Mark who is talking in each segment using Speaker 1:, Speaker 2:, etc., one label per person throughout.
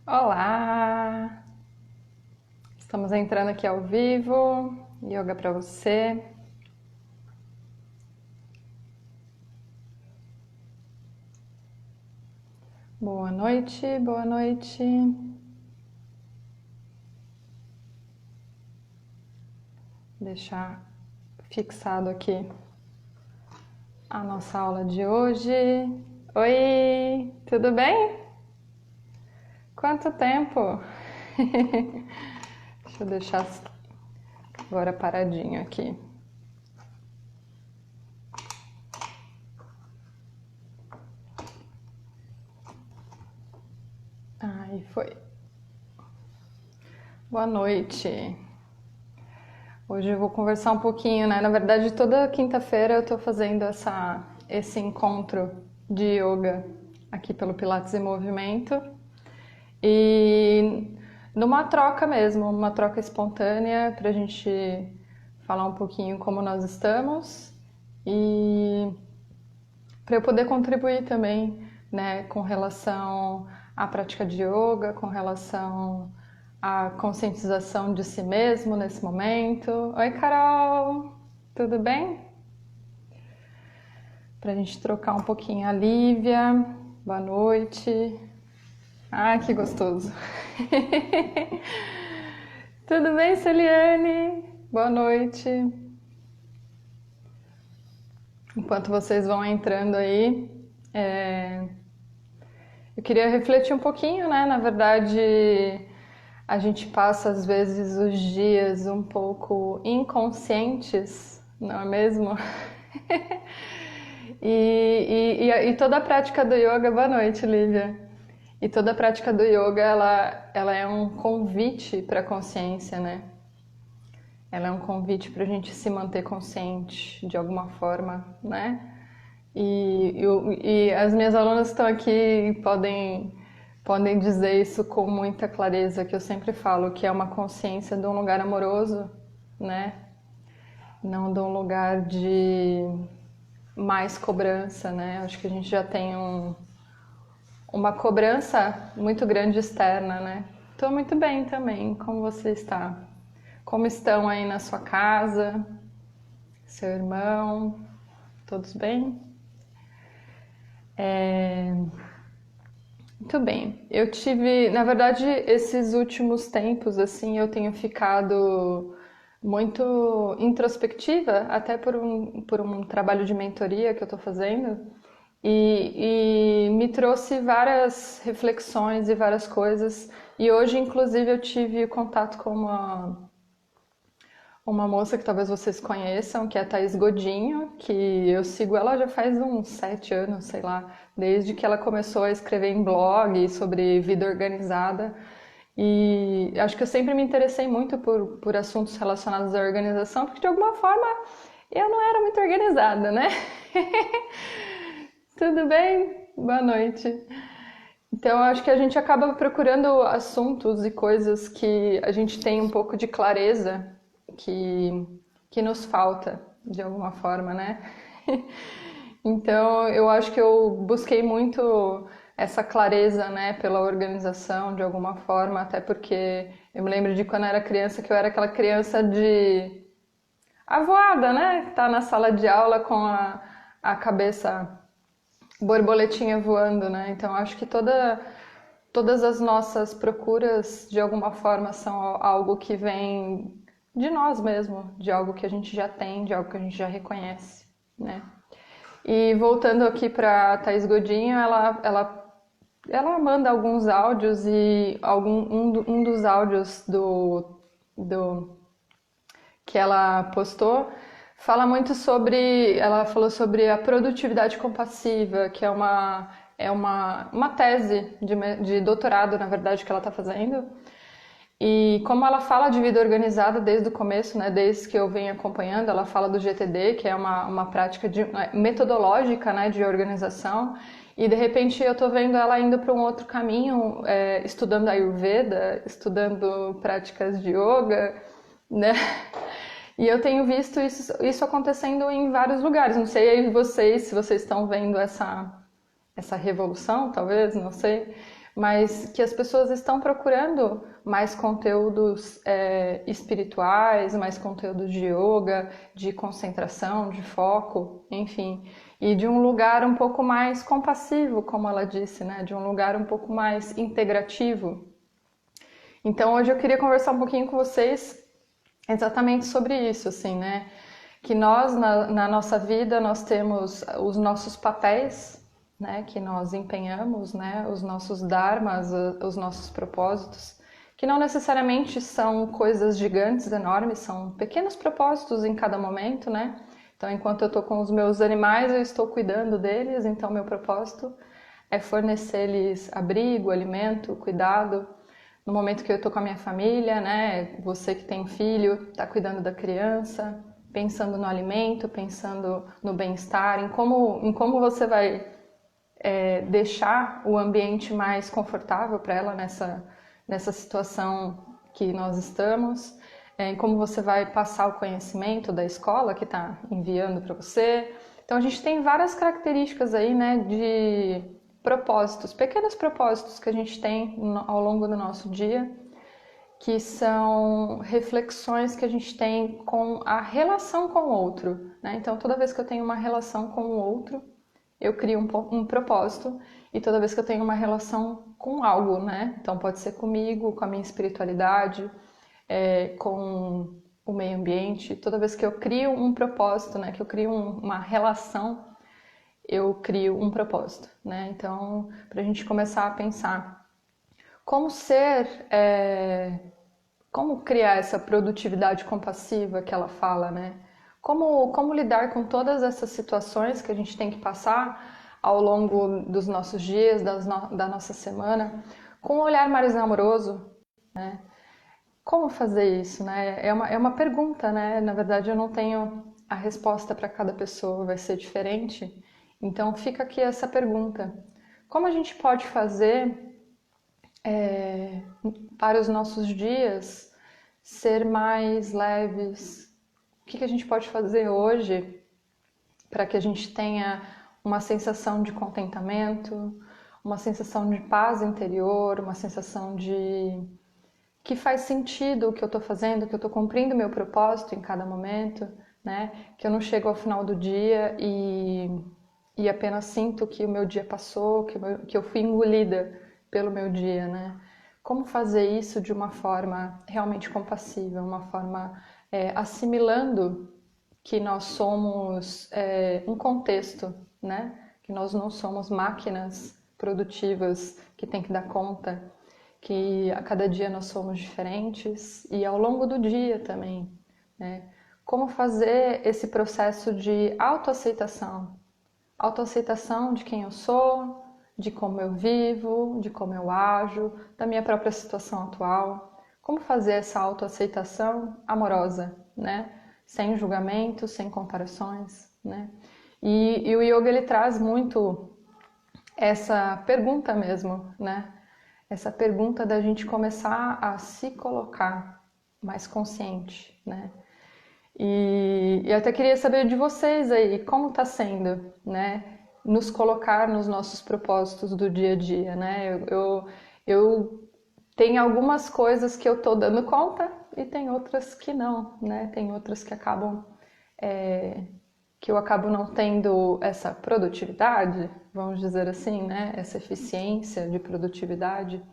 Speaker 1: Olá! Estamos entrando aqui ao vivo. Yoga para você. Boa noite, boa noite. Deixar fixado aqui a nossa aula de hoje. Oi, tudo bem? Quanto tempo? Deixa eu deixar agora paradinho aqui. Aí foi. Boa noite. Hoje eu vou conversar um pouquinho, né? Na verdade, toda quinta-feira eu tô fazendo esse encontro de yoga aqui pelo Pilates em Movimento. E numa troca mesmo, uma troca espontânea pra gente falar um pouquinho como nós estamos e para eu poder contribuir também, né, com relação à prática de yoga, com relação à conscientização de si mesmo nesse momento. Oi, Carol! Tudo bem? Pra gente trocar um pouquinho a Lívia. Boa noite. Ah, que gostoso. Tudo bem, Celiane? Boa noite. Enquanto vocês vão entrando aí, eu queria refletir um pouquinho, né? Na verdade, a gente passa às vezes os dias um pouco inconscientes, não é mesmo? E toda a prática do yoga, boa noite, Lívia. E toda a prática do yoga, ela é um convite para a consciência, né? Ela é um convite para a gente se manter consciente de alguma forma, né? E as minhas alunas estão aqui e podem dizer isso com muita clareza, que eu sempre falo que é uma consciência de um lugar amoroso, né? Não de um lugar de mais cobrança, né? Acho que a gente já tem uma cobrança muito grande externa, né? Estou muito bem também. Como você está? Como estão aí na sua casa? Seu irmão? Todos bem? Muito bem. Eu tive, na verdade, esses últimos tempos, assim, eu tenho ficado muito introspectiva, até por um trabalho de mentoria que eu estou fazendo, e me trouxe várias reflexões e várias coisas. E hoje, inclusive, eu tive contato com uma moça que talvez vocês conheçam, que é a Thaís Godinho, que eu sigo ela já faz uns 7 anos, sei lá, desde que ela começou a escrever em blog sobre vida organizada. E acho que eu sempre me interessei muito por assuntos relacionados à organização, porque de alguma forma eu não era muito organizada, né? Tudo bem? Boa noite. Então, acho que a gente acaba procurando assuntos e coisas que a gente tem um pouco de clareza que, que nos falta, de alguma forma, né? Então, eu acho que eu busquei muito essa clareza, né, pela organização, de alguma forma, até porque eu me lembro de quando eu era criança, que eu era aquela criança de avoada, né? Tá na sala de aula com a cabeça borboletinha voando, né? Então acho que todas as nossas procuras de alguma forma são algo que vem de nós mesmo, de algo que a gente já tem, de algo que a gente já reconhece, né? E voltando aqui para Thaís Godinho, ela manda alguns áudios e um dos áudios do que ela postou fala muito sobre, ela falou sobre a produtividade compassiva, que é uma tese de doutorado, na verdade, que ela está fazendo. E como ela fala de vida organizada desde o começo, né, desde que eu venho acompanhando, ela fala do GTD, que é uma prática metodológica, né, de organização. E de repente eu estou vendo ela indo para um outro caminho, estudando Ayurveda, estudando práticas de yoga, né? E eu tenho visto isso acontecendo em vários lugares. Não sei aí vocês, se vocês estão vendo essa revolução, talvez, não sei. mas que as pessoas estão procurando mais conteúdos espirituais, mais conteúdos de yoga, de concentração, de foco, enfim, e de um lugar um pouco mais compassivo, como ela disse, né? De um lugar um pouco mais integrativo. Então hoje eu queria conversar um pouquinho com vocês exatamente sobre isso, assim, né? Que nós, na nossa vida, nós temos os nossos papéis, né? Que nós empenhamos, né? Os nossos dharmas, os nossos propósitos, que não necessariamente são coisas gigantes, enormes, são pequenos propósitos em cada momento, né? Então, enquanto eu estou com os meus animais, eu estou cuidando deles, então meu propósito é fornecer-lhes abrigo, alimento, cuidado. No momento que eu estou com a minha família, né? Você que tem filho, está cuidando da criança, pensando no alimento, pensando no bem-estar, em como você vai deixar o ambiente mais confortável para ela nessa situação que nós estamos, em como você vai passar o conhecimento da escola que está enviando para você. Então a gente tem várias características aí, né, de propósitos, pequenos propósitos que a gente tem ao longo do nosso dia, que são reflexões que a gente tem com a relação com o outro, né? Então toda vez que eu tenho uma relação com o outro, eu crio um propósito, e toda vez que eu tenho uma relação com algo, né? Então pode ser comigo, com a minha espiritualidade, com o meio ambiente. Toda vez que eu crio um propósito, né? Que eu crio uma relação, eu crio um propósito, né? Então, para a gente começar a pensar como como criar essa produtividade compassiva que ela fala, né? Como lidar com todas essas situações que a gente tem que passar ao longo dos nossos dias, da nossa semana, com um olhar mais amoroso, né? Como fazer isso, né? É uma pergunta, né? Na verdade, eu não tenho a resposta para cada pessoa, vai ser diferente. Então, fica aqui essa pergunta. Como a gente pode fazer para os nossos dias ser mais leves? O que a gente pode fazer hoje para que a gente tenha uma sensação de contentamento, uma sensação de paz interior, uma sensação de que faz sentido o que eu estou fazendo, que eu estou cumprindo meu propósito em cada momento, né? Que eu não chego ao final do dia e apenas sinto que o meu dia passou, que eu fui engolida pelo meu dia, né? Como fazer isso de uma forma realmente compassiva, uma forma assimilando que nós somos um contexto, né? Que nós não somos máquinas produtivas que tem que dar conta, que a cada dia nós somos diferentes e ao longo do dia também, né? Como fazer esse processo de autoaceitação, autoaceitação de quem eu sou, de como eu vivo, de como eu ajo, da minha própria situação atual. Como fazer essa autoaceitação amorosa, né? Sem julgamento, sem comparações, né? E o yoga ele traz muito essa pergunta mesmo, né? Essa pergunta da gente começar a se colocar mais consciente, né? E eu até queria saber de vocês aí, como está sendo, né? Nos colocar nos nossos propósitos do dia a dia, né? Eu tenho algumas coisas que eu estou dando conta e tem outras que não, né? Tem outras que que eu acabo não tendo essa produtividade, vamos dizer assim, né? Essa eficiência de produtividade.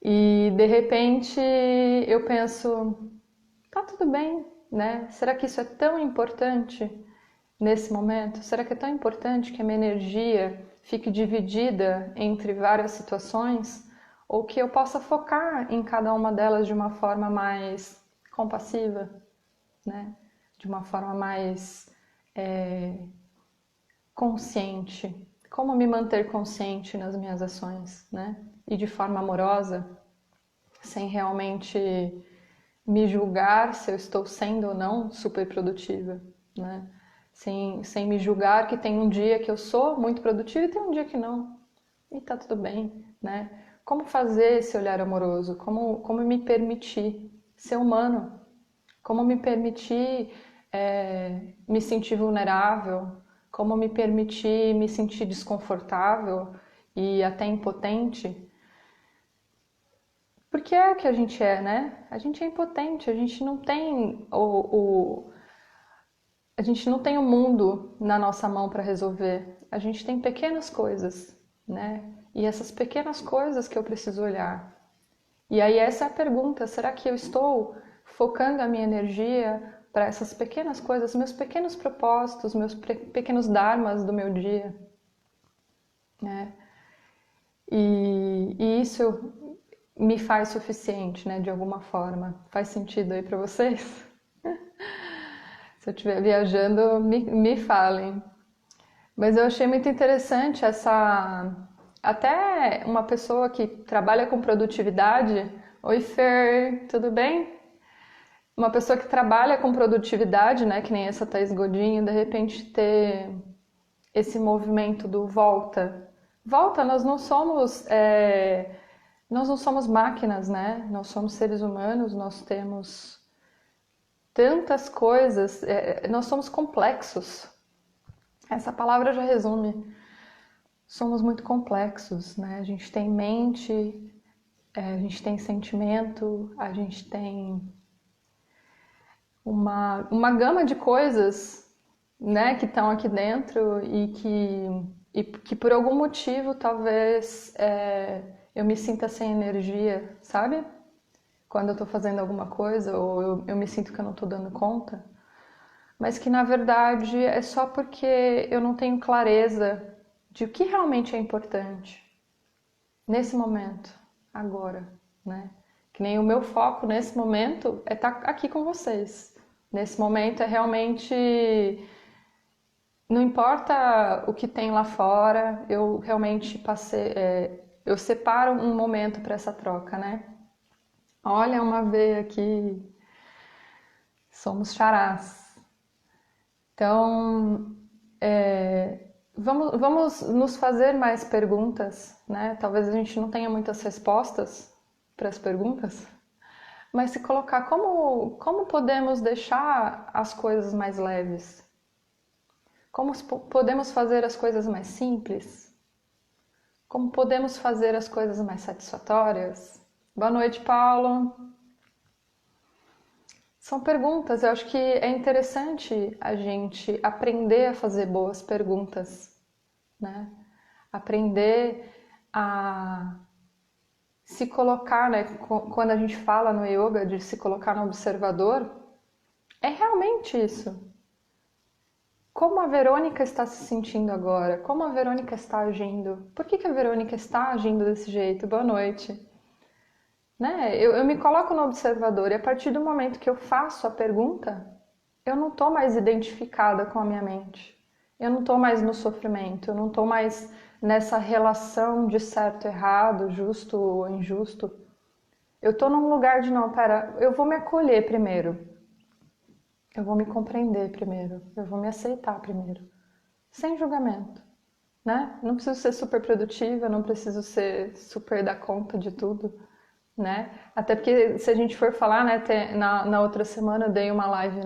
Speaker 1: E de repente eu penso, tá tudo bem, né? Será que isso é tão importante nesse momento? Será que é tão importante que a minha energia fique dividida entre várias situações? Ou que eu possa focar em cada uma delas de uma forma mais compassiva, né? De uma forma mais consciente. Como me manter consciente nas minhas ações, né? E de forma amorosa, sem realmente me julgar se eu estou sendo ou não super produtiva, né? Sem me julgar que tem um dia que eu sou muito produtiva e tem um dia que não. E tá tudo bem, né? Como fazer esse olhar amoroso? Como me permitir ser humano? Como me permitir me sentir vulnerável? Como me permitir me sentir desconfortável e até impotente, porque é o que a gente é, né? A gente é impotente, a gente não tem a gente não tem o mundo na nossa mão para resolver. A gente tem pequenas coisas, né? E essas pequenas coisas que eu preciso olhar. E aí essa é a pergunta, será que eu estou focando a minha energia para essas pequenas coisas, meus pequenos propósitos, meus pequenos dharmas do meu dia, né? E isso me faz suficiente, né, de alguma forma. Faz sentido aí para vocês? Se eu estiver viajando, me falem. Mas eu achei muito interessante essa. Até uma pessoa que trabalha com produtividade. Oi, Fer, tudo bem? Uma pessoa que trabalha com produtividade, né, que nem essa Thaís Godinho, de repente ter esse movimento do volta. Volta, nós não somos máquinas, né? Nós somos seres humanos, nós temos tantas coisas, nós somos complexos. Essa palavra já resume. Somos muito complexos, né? A gente tem mente, a gente tem sentimento, a gente tem uma gama de coisas, né, que estão aqui dentro e que por algum motivo talvez eu me sinta sem energia, sabe? Quando eu tô fazendo alguma coisa ou eu me sinto que eu não tô dando conta, mas que na verdade é só porque eu não tenho clareza de o que realmente é importante nesse momento, agora, né? Que nem o meu foco nesse momento é estar aqui com vocês. Nesse momento é realmente, não importa o que tem lá fora, eu realmente passei, eu separo um momento para essa troca, né? Olha uma veia aqui, somos charás. Então, vamos nos fazer mais perguntas, né? Talvez a gente não tenha muitas respostas para as perguntas, mas se colocar como podemos deixar as coisas mais leves? Como podemos fazer as coisas mais simples? Como podemos fazer as coisas mais satisfatórias? Boa noite, Paulo. São perguntas, eu acho que é interessante a gente aprender a fazer boas perguntas, né? Aprender a se colocar, né? Quando a gente fala no yoga de se colocar no observador, é realmente isso. Como a Verônica está se sentindo agora? Como a Verônica está agindo? Por que a Verônica está agindo desse jeito? Boa noite. Né? Eu me coloco no observador e a partir do momento que eu faço a pergunta, eu não estou mais identificada com a minha mente. Eu não estou mais no sofrimento, eu não estou mais nessa relação de certo e errado, justo ou injusto. Eu estou num lugar de não, pera, eu vou me acolher primeiro. Eu vou me compreender primeiro. Eu vou me aceitar primeiro. Sem julgamento, né? Não preciso ser super produtiva, não preciso ser super dar conta de tudo, né? Até porque se a gente for falar, né, na outra semana eu dei uma live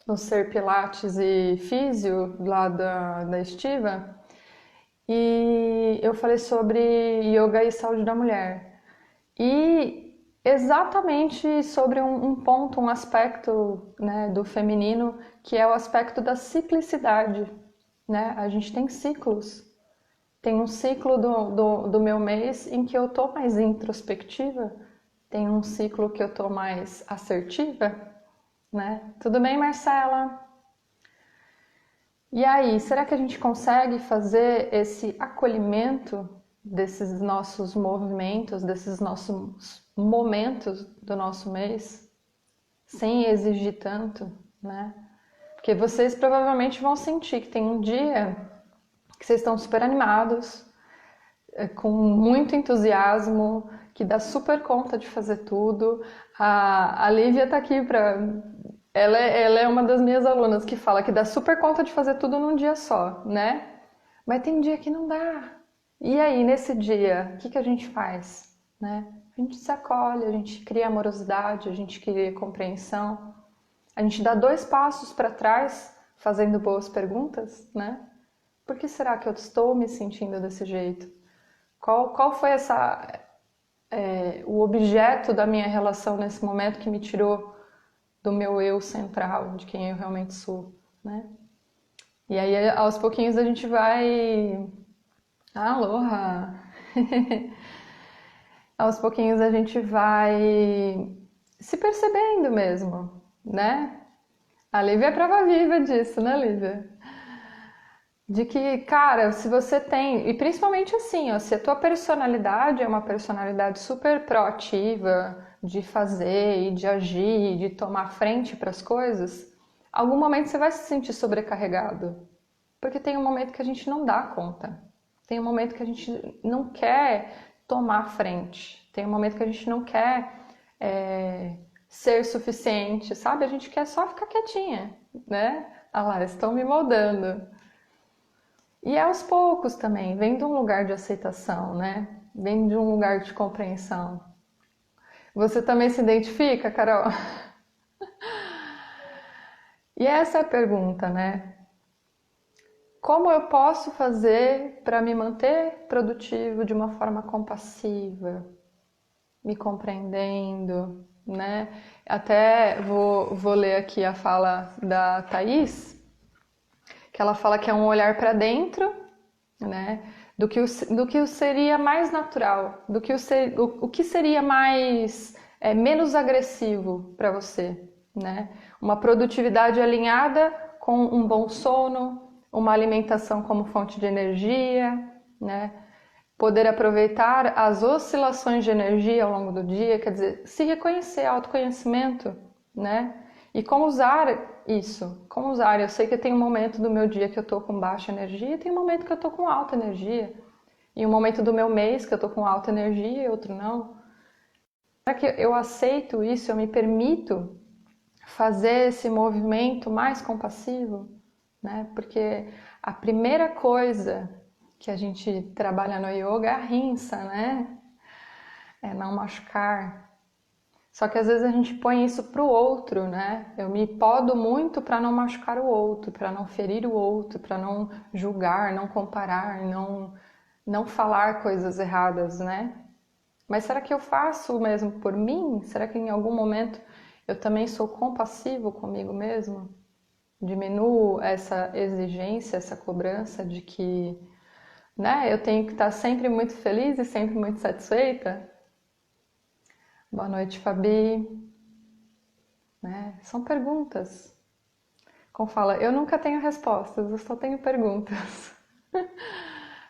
Speaker 1: no Ser Pilates e Físio, lá da Estiva, e eu falei sobre yoga e saúde da mulher. E exatamente sobre um ponto, um aspecto, né, do feminino, que é o aspecto da ciclicidade, né? A gente tem ciclos. Tem um ciclo do meu mês em que eu tô mais introspectiva, tem um ciclo que eu tô mais assertiva, né? Tudo bem, Marcela? E aí, será que a gente consegue fazer esse acolhimento desses nossos movimentos, desses nossos momentos do nosso mês, sem exigir tanto, né? Porque vocês provavelmente vão sentir que tem um dia que vocês estão super animados, com muito entusiasmo, que dá super conta de fazer tudo. A Lívia tá aqui para. Ela é uma das minhas alunas que fala que dá super conta de fazer tudo num dia só, né? Mas tem dia que não dá. E aí, nesse dia, o que a gente faz, né? A gente se acolhe, a gente cria amorosidade, a gente cria compreensão, a gente dá 2 passos para trás, fazendo boas perguntas, né? por que será que eu estou me sentindo desse jeito? Qual foi o objeto da minha relação nesse momento que me tirou do meu eu central, de quem eu realmente sou, né? E aí, aos pouquinhos, a gente vai... Aloha! Aos pouquinhos a gente vai se percebendo mesmo, né? A Lívia é prova viva disso, né, Lívia? De que, cara, se você tem, e principalmente assim, ó, se a tua personalidade é uma personalidade super proativa, de fazer e de agir, de tomar frente para as coisas, algum momento você vai se sentir sobrecarregado. Porque tem um momento que a gente não dá conta. Tem um momento que a gente não quer tomar frente. Tem um momento que a gente não quer ser suficiente, sabe? A gente quer só ficar quietinha, né? Ah lá, estão me moldando. E aos poucos também, vem de um lugar de aceitação, né? Vem de um lugar de compreensão. Você também se identifica, Carol? E essa é a pergunta, né? Como eu posso fazer para me manter produtivo de uma forma compassiva, me compreendendo, né? Até vou ler aqui a fala da Thaís, que ela fala que é um olhar para dentro, né? Do que seria mais natural, o que seria mais menos agressivo para você, né? Uma produtividade alinhada com um bom sono, uma alimentação como fonte de energia, né? Poder aproveitar as oscilações de energia ao longo do dia, quer dizer, se reconhecer, autoconhecimento, né? E como usar isso? Como usar? Eu sei que tem um momento do meu dia que eu tô com baixa energia e tem um momento que eu tô com alta energia. E um momento do meu mês que eu tô com alta energia e outro não. Será que eu aceito isso? Eu me permito fazer esse movimento mais compassivo? Né? Porque a primeira coisa que a gente trabalha no yoga é a rinsa, né? É não machucar. Só que às vezes a gente põe isso pro outro, né? Eu me podo muito para não machucar o outro, para não ferir o outro, para não julgar, não comparar, não falar coisas erradas, né? Mas será que eu faço o mesmo por mim? Será que em algum momento eu também sou compassivo comigo mesmo? Diminuo essa exigência, essa cobrança de que, né, eu tenho que estar sempre muito feliz e sempre muito satisfeita? Boa noite, Fabi. Né? São perguntas. Como fala, eu nunca tenho respostas, eu só tenho perguntas.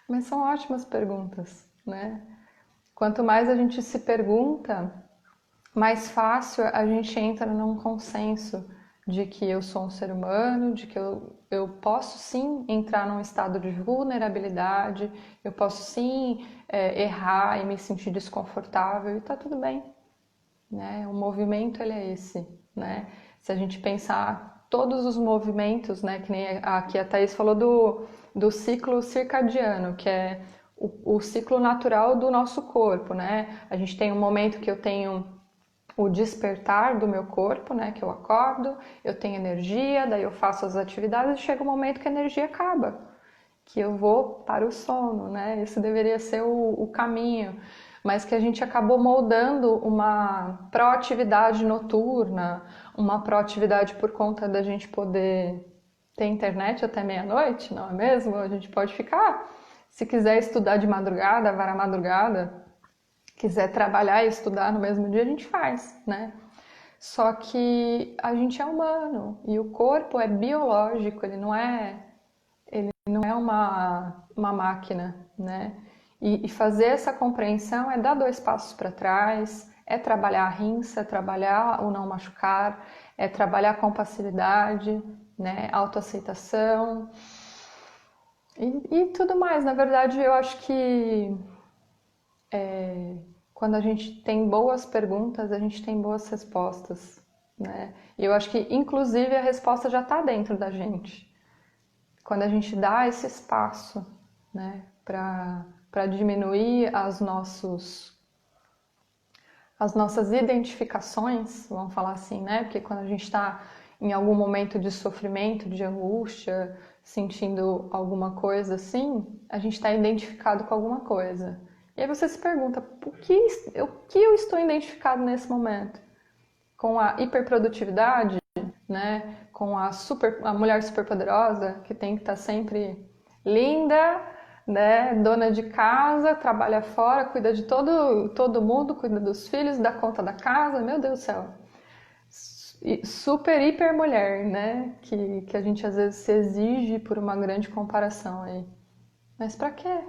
Speaker 1: Mas são ótimas perguntas, né? Quanto mais a gente se pergunta, mais fácil a gente entra num consenso de que eu sou um ser humano, de que eu posso sim entrar num estado de vulnerabilidade, eu posso sim errar e me sentir desconfortável e tá tudo bem, né? O movimento ele é esse, né? Se a gente pensar todos os movimentos, né? Que nem aqui a Thaís falou do ciclo circadiano, que é o ciclo natural do nosso corpo, né? A gente tem um momento que eu tenho o despertar do meu corpo, né? Que eu acordo, eu tenho energia, daí eu faço as atividades e chega um momento que a energia acaba, que eu vou para o sono, né? Esse deveria ser o caminho, mas que a gente acabou moldando uma proatividade noturna, uma proatividade por conta da gente poder ter internet até meia-noite, não é mesmo? A gente pode ficar, se quiser estudar de madrugada, varar madrugada, quiser trabalhar e estudar no mesmo dia, a gente faz, né? Só que a gente é humano e o corpo é biológico, ele não é uma máquina, né? E fazer essa compreensão é dar 2 passos para trás, é trabalhar a rinça, é trabalhar o não machucar, é trabalhar a compassividade, né? Autoaceitação e tudo mais. Na verdade, eu acho que quando a gente tem boas perguntas, a gente tem boas respostas, né? E eu acho que, inclusive, a resposta já está dentro da gente. Quando a gente dá esse espaço, né, para diminuir as nossas identificações, vamos falar assim, né? Porque quando a gente está em algum momento de sofrimento, de angústia, sentindo alguma coisa assim, a gente está identificado com alguma coisa. E aí você se pergunta, o que eu estou identificado nesse momento? Com a hiperprodutividade, né? Com a mulher superpoderosa, que tem que estar sempre linda, né? Dona de casa, trabalha fora, cuida de todo mundo, cuida dos filhos, dá conta da casa, meu Deus do céu. Super, hiper mulher, né? Que a gente às vezes se exige por uma grande comparação aí. Mas pra quê?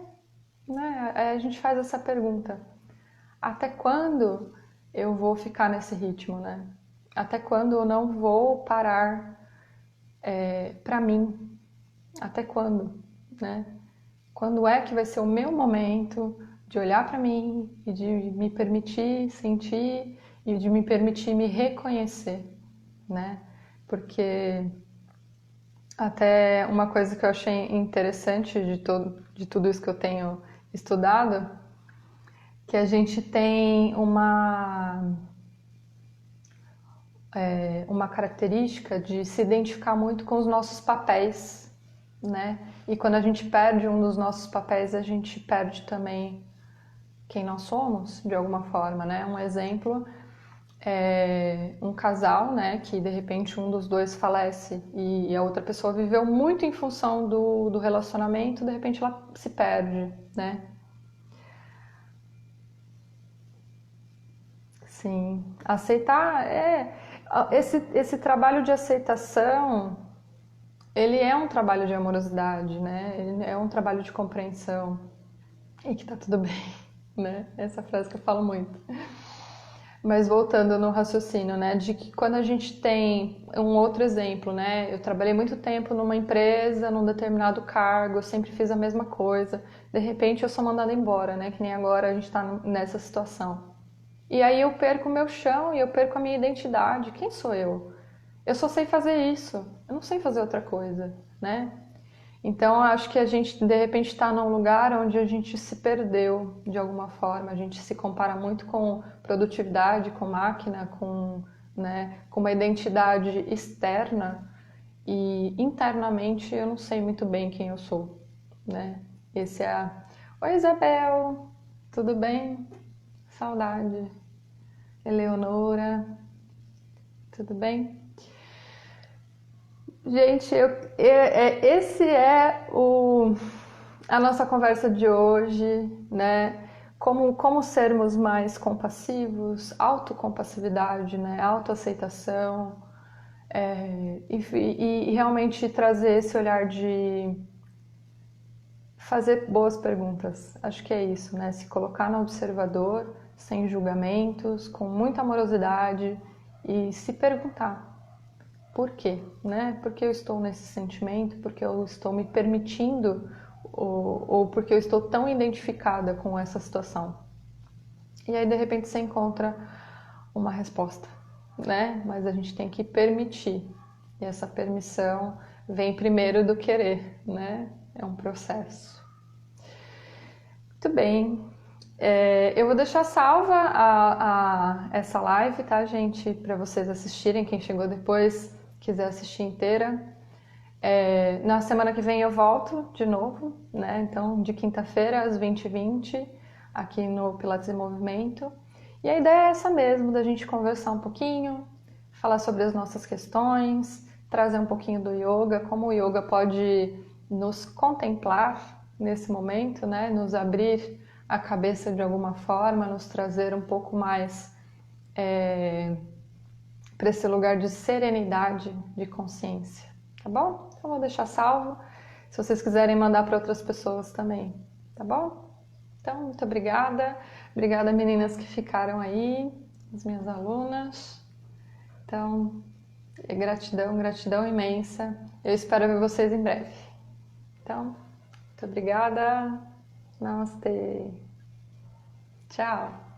Speaker 1: Né? Aí a gente faz essa pergunta. Até quando eu vou ficar nesse ritmo, né? Até quando eu não vou parar pra mim? Até quando, né? Quando é que vai ser o meu momento de olhar pra mim e de me permitir sentir e de me permitir me reconhecer, né? Porque até uma coisa que eu achei interessante de tudo isso que eu tenho estudado, que a gente tem uma característica de se identificar muito com os nossos papéis, né? E quando a gente perde um dos nossos papéis, a gente perde também quem nós somos, de alguma forma, né? Um exemplo é um casal, né, que de repente um dos dois falece e a outra pessoa viveu muito em função do relacionamento, de repente ela se perde, né? Sim, aceitar esse trabalho de aceitação, ele é um trabalho de amorosidade, né? Ele é um trabalho de compreensão e que tá tudo bem, né? Essa frase que eu falo muito. Mas voltando no raciocínio, né, de que quando a gente tem um outro exemplo, né, eu trabalhei muito tempo numa empresa, num determinado cargo, eu sempre fiz a mesma coisa, de repente eu sou mandada embora, né, que nem agora a gente está nessa situação. E aí eu perco o meu chão e eu perco a minha identidade. Quem sou eu? Eu só sei fazer isso, eu não sei fazer outra coisa, né? Então, eu acho que a gente, de repente, está num lugar onde a gente se perdeu de alguma forma. A gente se compara muito com produtividade, com máquina, né, com uma identidade externa e internamente eu não sei muito bem quem eu sou, né? Esse é a... Oi, Isabel! Tudo bem? Saudade. Eleonora, tudo bem? Gente, esse é a nossa conversa de hoje, né? Como sermos mais compassivos, autocompassividade, né? Autoaceitação, e realmente trazer esse olhar de fazer boas perguntas. Acho que é isso, né? Se colocar no observador, sem julgamentos, com muita amorosidade e se perguntar. Por quê? Né? Por que eu estou nesse sentimento? Por que eu estou me permitindo? Ou porque eu estou tão identificada com essa situação? E aí, de repente, você encontra uma resposta, né? Mas a gente tem que permitir. E essa permissão vem primeiro do querer, né? É um processo. Muito bem. Eu vou deixar salva essa live, tá, gente? Para vocês assistirem. Quem chegou depois, quiser assistir inteira. Na semana que vem eu volto de novo, né? Então, de quinta-feira às 20h20, aqui no Pilates em Movimento. E a ideia é essa mesmo, da gente conversar um pouquinho, falar sobre as nossas questões, trazer um pouquinho do yoga, como o yoga pode nos contemplar nesse momento, né? Nos abrir a cabeça de alguma forma, nos trazer um pouco mais para esse lugar de serenidade, de consciência, tá bom? Então vou deixar salvo, se vocês quiserem mandar para outras pessoas também, tá bom? Então, muito obrigada. Obrigada, meninas que ficaram aí, as minhas alunas. Então, gratidão, gratidão imensa. Eu espero ver vocês em breve. Então, muito obrigada. Namastê. Tchau.